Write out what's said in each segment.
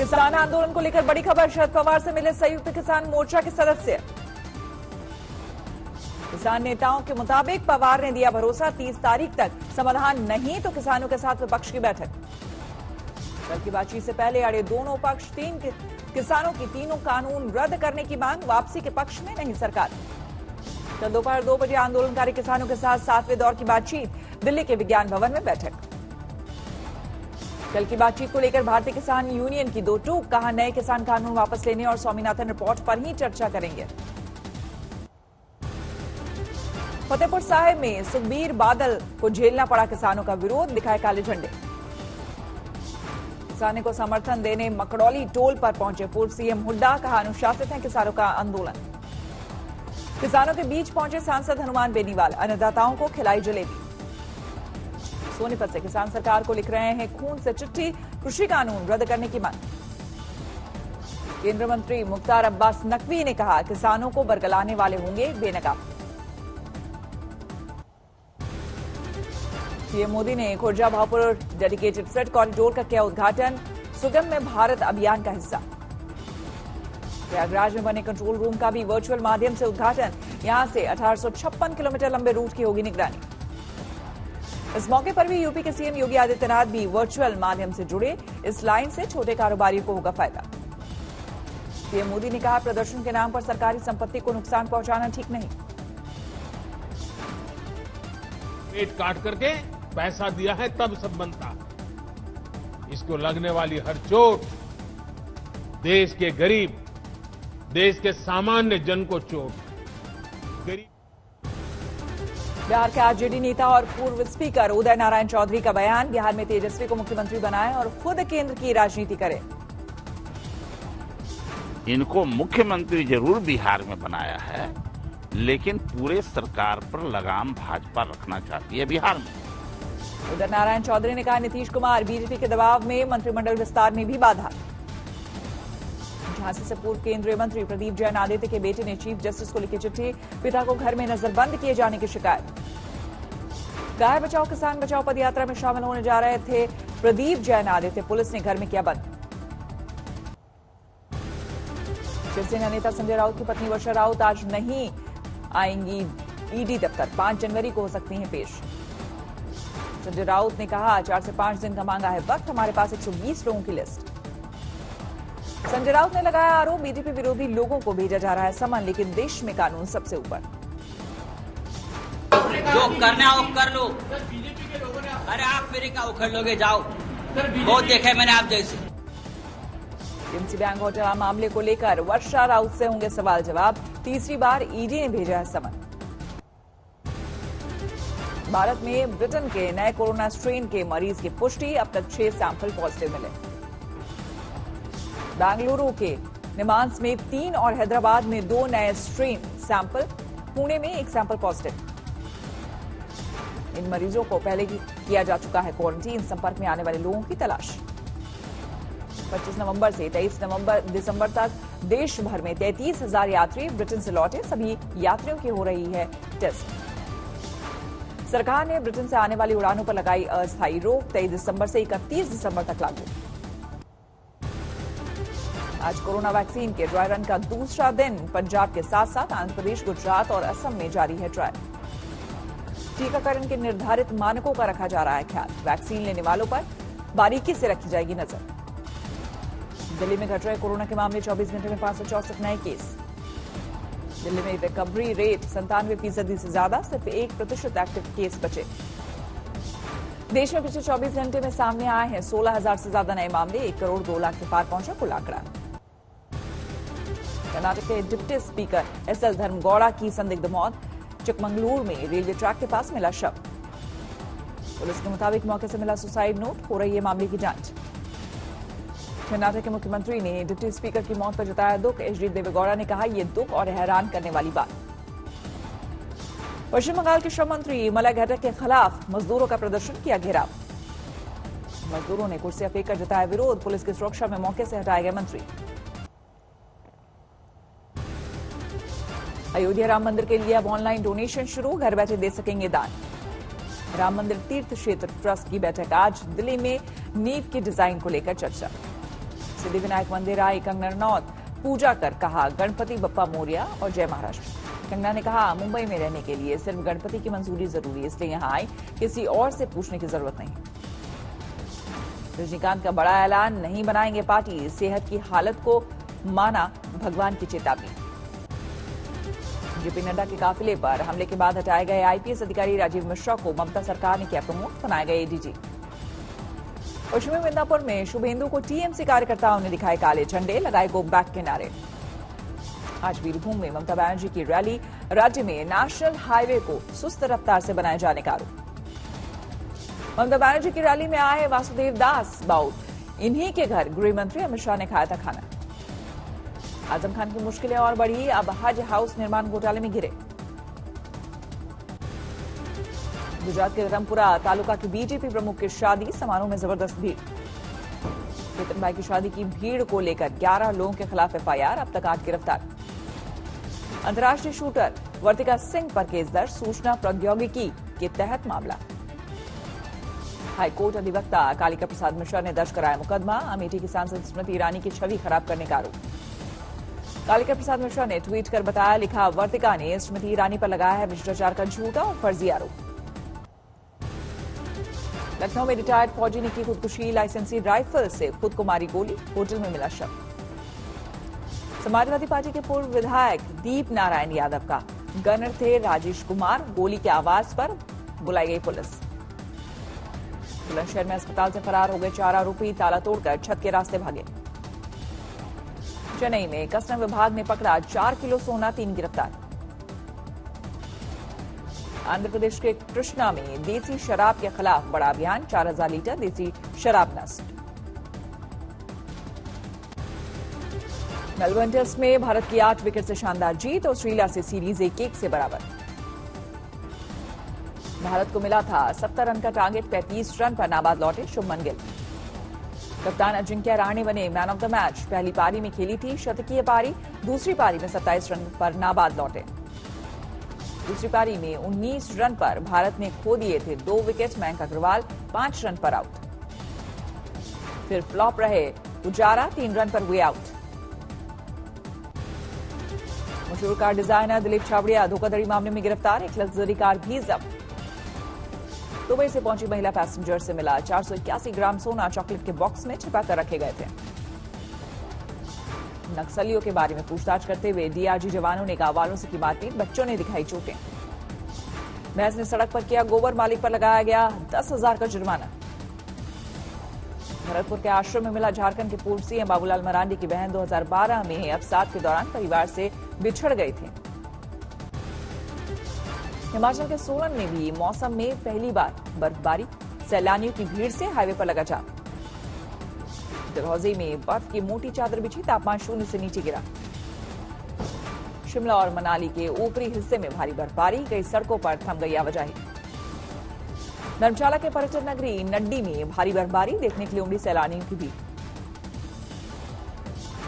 किसान आंदोलन को लेकर बड़ी खबर, शरद पवार से मिले संयुक्त किसान मोर्चा के सदस्य। किसान नेताओं के मुताबिक पवार ने दिया भरोसा, 30 तारीख तक समाधान नहीं तो किसानों के साथ विपक्ष की बैठक। कल की बातचीत से पहले अड़े दोनों पक्ष, किसानों की तीनों कानून रद्द करने की मांग, वापसी के पक्ष में नहीं सरकार। कल दोपहर 2 बजे आंदोलनकारी किसानों के साथ 7वें दौर की बातचीत, दिल्ली के विज्ञान भवन में बैठक। कल की बातचीत को लेकर भारतीय किसान यूनियन की दो टूक, कहा नए किसान कानून वापस लेने और स्वामीनाथन रिपोर्ट पर ही चर्चा करेंगे। फतेहपुर साहिब में सुखबीर बादल को झेलना पड़ा किसानों का विरोध, दिखाए काले झंडे। किसानों को समर्थन देने मकड़ौली टोल पर पहुंचे पूर्व सीएम हुड्डा, कहा अनुशासित है किसानों का आंदोलन। किसानों के बीच पहुंचे सांसद हनुमान बेनीवाल, अन्नदाताओं को खिलाई जलेबी। सोनीपत से किसान सरकार को लिख रहे हैं खून से चिट्ठी, कृषि कानून रद्द करने की मांग। केंद्रीय मंत्री मुख्तार अब्बास नकवी ने कहा किसानों को बरगलाने वाले होंगे बेनकाब। पीएम मोदी ने Khurja Bhavpur dedicated freight corridor का किया उद्घाटन, सुगम्य भारत अभियान का हिस्सा। प्रयागराज में बने कंट्रोल रूम का भी वर्चुअल माध्यम से उद्घाटन, यहां से 1856 किलोमीटर लंबे रूट की होगी निगरानी। इस मौके पर भी यूपी के सीएम योगी आदित्यनाथ भी वर्चुअल माध्यम से जुड़े, इस लाइन से छोटे कारोबारियों को होगा फायदा। पीएम मोदी ने कहा प्रदर्शन के नाम पर सरकारी संपत्ति को नुकसान पहुंचाना ठीक नहीं। पेट काट करके पैसा दिया है तब सब बनता, इसको लगने वाली हर चोट देश के गरीब, देश के सामान्य जन को चोट। बिहार के आरजेडी नेता और पूर्व स्पीकर उदय नारायण चौधरी का बयान, बिहार में तेजस्वी को मुख्यमंत्री बनाएं और खुद केंद्र की राजनीति करें। इनको मुख्यमंत्री जरूर बिहार में बनाया है, लेकिन पूरे सरकार पर लगाम भाजपा रखना चाहती है बिहार में। उदय नारायण चौधरी ने कहा नीतीश कुमार बीजेपी के दबाव में मंत्रिमंडल विस्तार में भी बाधा। झांसी से पूर्व केंद्रीय मंत्री प्रदीप जैन आदित्य के बेटे ने चीफ जस्टिस को लिखी चिट्ठी, पिता को घर में नजरबंद किए जाने की शिकायत। गाय बचाओ किसान बचाओ पदयात्रा में शामिल होने जा रहे थे प्रदीप जैन आदित्य, पुलिस ने घर में किया बंद। शिवसेना नेता संजय राउत की पत्नी वर्षा राउत आज नहीं आएंगी ईडी दफ्तर, 5 जनवरी को हो सकती हैं पेश। संजय राउत ने कहा 4 से 5 दिन का मांगा है वक्त, हमारे पास 120 लोगों की लिस्ट। संजय राउत ने लगाया आरोप बीजेपी विरोधी लोगों को भेजा जा रहा है समन, लेकिन देश में कानून सबसे ऊपर। जो करना हो कर लो, अरे आप मेरे का उखड़ लोगे, जाओ, बहुत देखे मैंने आप जैसे। एमसी बैंक घोटाला मामले को लेकर वर्षा राउत से होंगे सवाल जवाब, तीसरी बार ईडी ने भेजा है समन। भारत में ब्रिटेन के नए कोरोना स्ट्रेन के मरीज की पुष्टि, अब तक 6 सैंपल पॉजिटिव मिले। बेंगलुरु के निमांस में 3 और हैदराबाद में 2 नए स्ट्रेन सैंपल, पुणे में 1 सैंपल पॉजिटिव। इन मरीजों को पहले ही किया जा चुका है क्वारंटीन, संपर्क में आने वाले लोगों की तलाश। 25 नवंबर से 23 दिसंबर तक देश भर में 33,000 यात्री ब्रिटेन से लौटे, सभी यात्रियों की हो रही है टेस्ट। सरकार ने ब्रिटेन से आने वाली उड़ानों पर लगाई अस्थायी रोक, 23 दिसंबर से 31 दिसंबर तक लागू। आज कोरोना वैक्सीन के ड्राई रन का दूसरा दिन, पंजाब के साथ साथ आंध्र प्रदेश, गुजरात और असम में जारी है ट्रायल। टीकाकरण के निर्धारित मानकों का रखा जा रहा है ख्याल, वैक्सीन लेने वालों पर बारीकी से रखी जाएगी नजर। दिल्ली में घट रहे कोरोना के मामले, 24 घंटे में 564 नए केस। दिल्ली में रिकवरी रेट 97% से ज्यादा, सिर्फ 1% एक्टिव केस बचे। देश में पिछले 24 घंटे में सामने आए हैं 16,000 से ज्यादा नए मामले, 1 करोड़ 2 लाख के पार पहुंचा कुल आंकड़ा। कर्नाटक के डिप्टी स्पीकर एसएल धर्मगौड़ा की संदिग्ध मौत, चिकमंगलूर में रेलवे ट्रैक के पास मिला शव। पुलिस के मुताबिक मौके से मिला सुसाइड नोट, हो रही है मामले की जांच। कर्नाटक के मुख्यमंत्री ने डिप्टी स्पीकर की मौत पर जताया दुख, एचडी देवेगौड़ा ने कहा यह दुख और हैरान करने वाली बात। पश्चिम बंगाल के श्रम मंत्री मलय घटक के खिलाफ मजदूरों का प्रदर्शन किया घेराव। मजदूरों ने कुर्सियां फेंककर जताया विरोध, पुलिस की सुरक्षा में मौके से हटाए गए मंत्री। अयोध्या राम मंदिर के लिए अब ऑनलाइन डोनेशन शुरू, घर बैठे दे सकेंगे दान। राम मंदिर तीर्थ क्षेत्र ट्रस्ट की बैठक आज, दिल्ली में नींव की डिजाइन को लेकर चर्चा। सिद्धिविनायक मंदिर आई कंगना रनौत, पूजा कर कहा गणपति बप्पा मोरिया और जय महाराष्ट्र। कंगना ने कहा मुंबई में रहने के लिए सिर्फ गणपति की मंजूरी जरूरी है, इसलिए यहां आई, किसी और से पूछने की जरूरत नहीं। रजनीकांत का बड़ा ऐलान, नहीं बनाएंगे पार्टी, सेहत की हालत को माना भगवान की चेतावनी। जेपी नड्डा के काफिले पर हमले के बाद हटाए गए आईपीएस अधिकारी राजीव मिश्रा को ममता सरकार ने किया प्रमोट, बनाए गए एडीजी। पश्चिमी मिदनापुर में शुभेंदु को टीएमसी कार्यकर्ताओं ने दिखाए काले झंडे, लगाए गो बैक के नारे। आज वीरभूम में ममता बनर्जी की रैली, राज्य में नेशनल हाईवे को सुस्त रफ्तार से बनाए जाने का आरोप। ममता बनर्जी की रैली में आए वासुदेव दास बाउट, इन्हीं के घर गृह मंत्री अमित शाह ने खाया था खाना। आजम खान की मुश्किलें और बढ़ी, अब हज हाउस निर्माण घोटाले में घिरे। गुजरात के रतनपुरा तालुका की बीजेपी प्रमुख की शादी, समारोह में जबरदस्त भीड़। केतन भाई की शादी की भीड़ को लेकर 11 लोगों के खिलाफ एफआईआर, अब तक 8 गिरफ्तार। अंतर्राष्ट्रीय शूटर वर्तिका सिंह पर केस दर्ज, सूचना प्रौद्योगिकी के तहत मामला। हाईकोर्ट अधिवक्ता कालिका प्रसाद मिश्रा ने दर्ज कराया मुकदमा, अमेठी की सांसद स्मृति ईरानी की छवि खराब करने का आरोप। कालिका प्रसाद मिश्रा ने ट्वीट कर बताया, लिखा वर्तिका ने स्मृति ईरानी पर लगाया है भ्रष्टाचार का झूठा और फर्जी आरोप। लखनऊ में रिटायर्ड फौजी ने की खुदकुशी, लाइसेंसी राइफल से खुद को मारी गोली, होटल में मिला शव। समाजवादी पार्टी के पूर्व विधायक दीप नारायण यादव का गनर थे राजेश कुमार, गोली की आवाज पर बुलाई गई पुलिस। बुलंदशहर में अस्पताल से फरार हो गए 4 आरोपी, ताला तोड़कर छत के रास्ते भागे। चेन्नई में कस्टम विभाग ने पकड़ा 4 किलो सोना, 3 गिरफ्तार। आंध्र प्रदेश के कृष्णा में देसी शराब के खिलाफ बड़ा अभियान, 4000 लीटर देसी शराब नष्ट। मेलबर्न टेस्ट में भारत की 8 विकेट से शानदार जीत, ऑस्ट्रेलिया से सीरीज 1-1 से बराबर। भारत को मिला था 70 रन का टारगेट, 35 रन पर नाबाद लौटे शुभमन गिल। कप्तान अजिंक्य रहाणे बने मैन ऑफ द मैच, पहली पारी में खेली थी शतकीय पारी, दूसरी पारी में 27 रन पर नाबाद लौटे। दूसरी पारी में 19 रन पर भारत ने खो दिए थे 2 विकेट, मयंक अग्रवाल 5 रन पर आउट। फिर फ्लॉप रहे पुजारा, 3 रन पर हुए आउट। मशहूर कार डिजाइनर दिलीप छाबड़िया धोखाधड़ी मामले में गिरफ्तार, एक लग्जरी कार भी जब्त। दुबई से पहुंची महिला पैसेंजर से मिला 481 ग्राम सोना, चॉकलेट के बॉक्स में छिपा कर रखे गए थे। नक्सलियों के बारे में पूछताछ करते हुए डीआरजी जवानों ने गांव वालों से की मारपीट, बच्चों ने दिखाई चोटें। महज ने सड़क पर किया गोबर, मालिक पर लगाया गया 10,000 का जुर्माना। भरतपुर के आश्रम में मिला झारखंड के पूर्व सीएम बाबूलाल मरांडी की बहन, 2012 में अवसाद के दौरान परिवार से बिछड़ गई थी। हिमाचल के सोलन में भी मौसम में पहली बार बर्फबारी, सैलानियों की भीड़ से हाईवे पर लगा जाम। डलहौजी में बर्फ की मोटी चादर बिछी, तापमान 0 से नीचे गिरा। शिमला और मनाली के ऊपरी हिस्से में भारी बर्फबारी, कई सड़कों पर थम गई आवाजाही। धर्मशाला के पर्यटन नगरी नड्डी में भारी बर्फबारी, देखने के लिए उमड़ी सैलानियों की भीड़।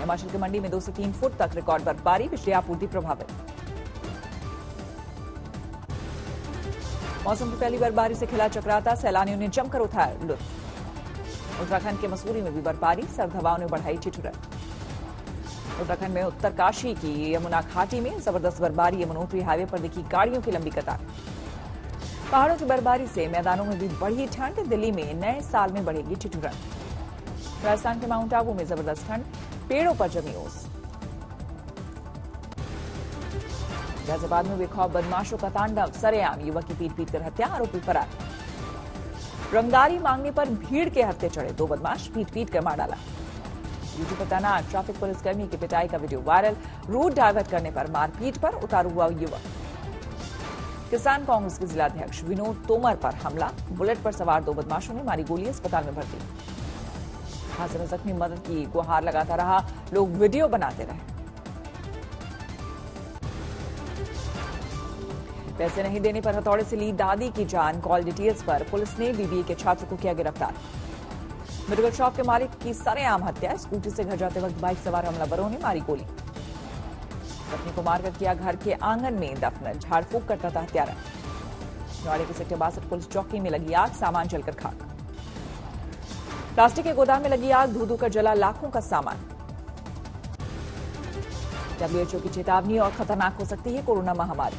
हिमाचल के मंडी में 2 से 3 फुट तक रिकॉर्ड बर्फबारी, बिजली आपूर्ति प्रभावित। मौसम की पहली बर्फबारी से खिला चकराता, सैलानियों ने जमकर उठाया लुत्फ। उत्तराखंड के मसूरी में भी बर्फबारी, सर्द हवाओं ने बढ़ाई ठिठुरन। उत्तराखंड में उत्तरकाशी की यमुना घाटी में जबरदस्त बर्फबारी, यमुनोत्री हाईवे पर दिखी गाड़ियों की लंबी कतार। पहाड़ों की बर्फबारी से मैदानों में भी बढ़ी ठंड, दिल्ली में नए साल में बढ़ेगी ठिठुरन। राजस्थान के माउंट आबू में जबरदस्त ठंड, पेड़ों पर जमी ओस। गाजियाबाद में बेखौफ बदमाशों का तांडव, सरेआम युवक की पीट कर हत्या, आरोपी फरार। रंगदारी मांगने पर भीड़ के हत्थे चढ़े 2 बदमाश, पीट कर मार डाला। ड्यूटी पर तैनात ट्रैफिक पुलिसकर्मी की पिटाई का वीडियो वायरल, रूट डाइवर्ट करने पर मारपीट पर उतारू हुआ युवक। किसान कांग्रेस के जिलाध्यक्ष विनोद तोमर पर हमला, बुलेट पर सवार 2 बदमाशों ने मारी गोली, अस्पताल में भर्ती। हादसे में जख्मी मदद की गुहार लगाता रहा, लोग वीडियो बनाते रहे। पैसे नहीं देने पर हथौड़े से ली दादी की जान, कॉल डिटेल्स पर पुलिस ने बीबीए के छात्र को किया गिरफ्तार। मेडिकल शॉप के मालिक की सरेआम हत्या, स्कूटी से घर जाते वक्त बाइक सवार हमलावरों ने मारी गोली। पत्नी को मारकर किया घर के आंगन में दफन, झाड़ फूक करता था हत्यारा। नोएडा के सेक्टर 62 पुलिस चौकी में लगी आग, सामान जलकर खाक। प्लास्टिक के गोदाम में लगी आग, धू कर जला लाखों का सामान। WHO की चेतावनी, और खतरनाक हो सकती है कोरोना महामारी।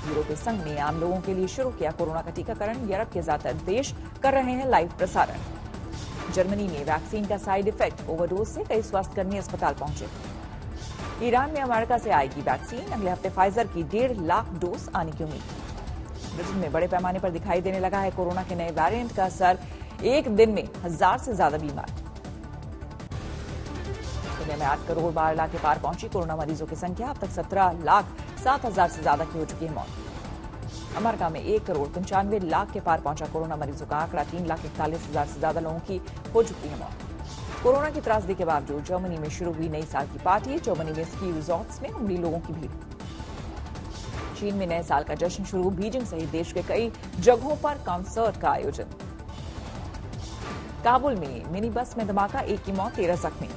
यूरोपीय संघ ने आम लोगों के लिए शुरू किया कोरोना का टीकाकरण। यूरोप के ज्यादातर देश कर रहे हैं लाइव प्रसारण। जर्मनी में वैक्सीन का साइड इफेक्ट, ओवरडोज से कई स्वास्थ्यकर्मी अस्पताल पहुंचे। ईरान में अमेरिका से आएगी वैक्सीन, अगले हफ्ते फाइजर की 1.5 लाख डोज आने की उम्मीद। ब्रिटेन में बड़े पैमाने पर दिखाई देने लगा है कोरोना के नए वेरिएंट का असर, एक दिन में 1000 से ज्यादा बीमार। दुनिया में 8 करोड़ 12 लाख के पार पहुंची कोरोना मरीजों की संख्या, अब तक 17,07,000 से ज्यादा की हो चुकी है मौत। अमेरिका में 1 करोड़ 95 लाख के पार पहुंचा कोरोना मरीजों का आंकड़ा, 3,41,000 से ज्यादा लोगों की हो चुकी है मौत। कोरोना की त्रासदी के बावजूद जर्मनी में शुरू हुई नई साल की पार्टी। जर्मनी में स्की रिजॉर्ट्स में उमड़ी लोगों की भीड़। चीन में नए साल का जश्न शुरू, बीजिंग सहित देश के कई जगहों पर कॉन्सर्ट का आयोजन। काबुल में मिनी बस में धमाका, 1 की मौत, 13 जख्मी।